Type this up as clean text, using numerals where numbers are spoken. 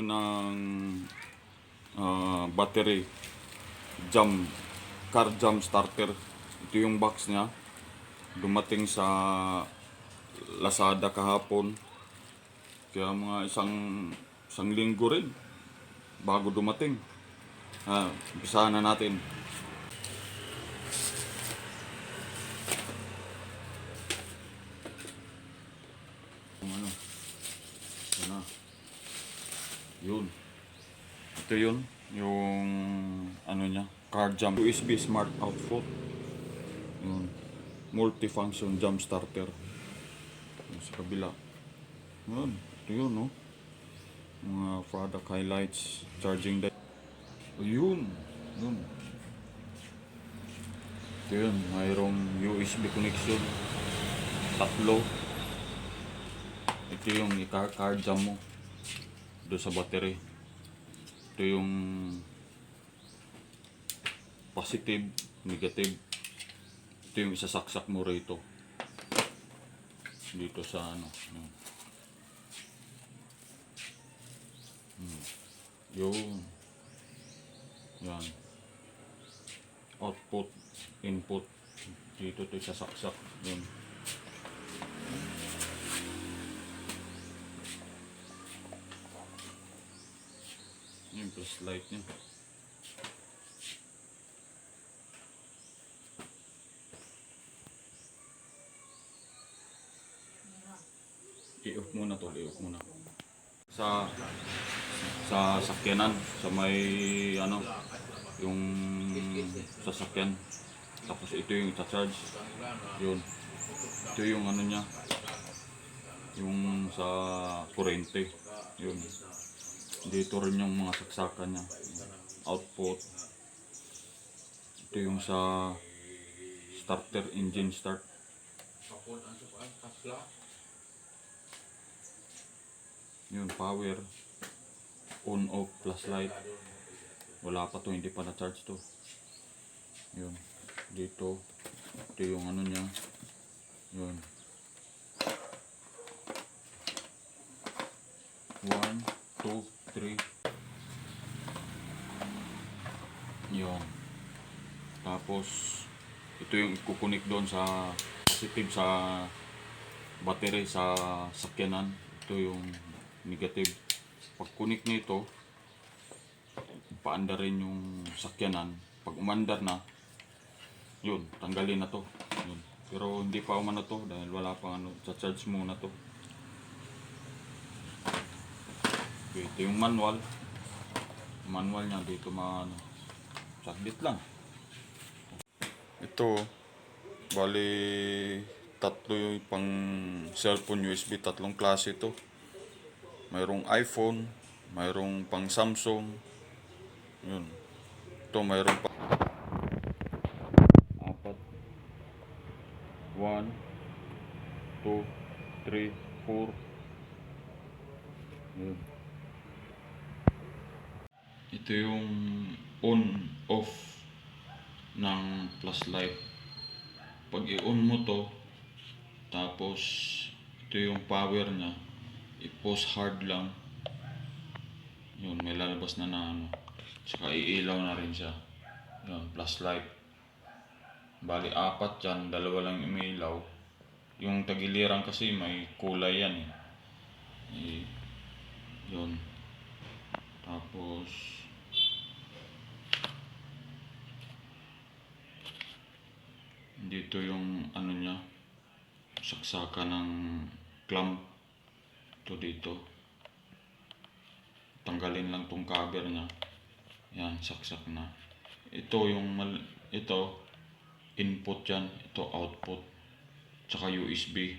ng battery car jump starter. Ito yung box niya. Dumating sa Lazada kahapon. Kaya mga isang linggo rin bago dumating. Umpisahan na natin. Yun. Ito yun. Yung niya. Car jump. USB smart output. Yun. Multifunction jump starter. Yun, sa kabila. Yun. Ito yun, no? Mga product highlights. Charging deck. Yun. Yun. Ito yun. Mayroong USB connection. Tatlo. Ito yung car jump mo. Doon sa battery. Ito yung positive, negative. Ito yung isasaksak mo rito. Dito sa yun. Yan. Output, input. Dito ito isasaksak. Yun. Yung plus light niya. I-off muna to, i-off muna. Sa sakyanan, sa may yung sasakyan. Tapos ito yung i-charge. Yun. Ito yung niya. Yung sa kurente. Yun. Dito rin yung mga saksakan niya. Output. Ito yung sa starter, engine start. Yun, power. On, off, plus light. Wala pa to, hindi pa na-charge to. Yun. Dito. Ito yung niya. Yun. 1, 2, 3. Yun. Tapos ito yung kukunik doon sa positive sa battery sa sakyanan. Ito yung negative. Pag kunik nito, paandar rin yung sakyanan. Pag umandar na, yun, tanggalin na to. Yun. Pero hindi pa umano to dahil wala pang cha-charge muna to. Okay, ito yung manual. Manual niya dito saglit lang. Ito, bali tatlo yung pang cellphone USB, tatlong klase ito. Mayroong iPhone, mayroong pang Samsung. Yun. Ito mayroong pang 4. 1, 2, 3, 4. Yun. Ito yung on, off ng plus light. Pag i-on mo to, tapos ito yung power niya, i-post hard lang. Yun, may lalabas na saka iilaw na rin siya. Yun, plus light. Bali 4 dyan, 2 lang umiilaw. Yung tagiliran kasi may kulay yan yun. Tapos dito yung niya, saksakan ng clamp. Ito dito. Tanggalin lang tong cover niya. Yan, saksak na. Ito yung ito input yan, ito output. Tsaka USB.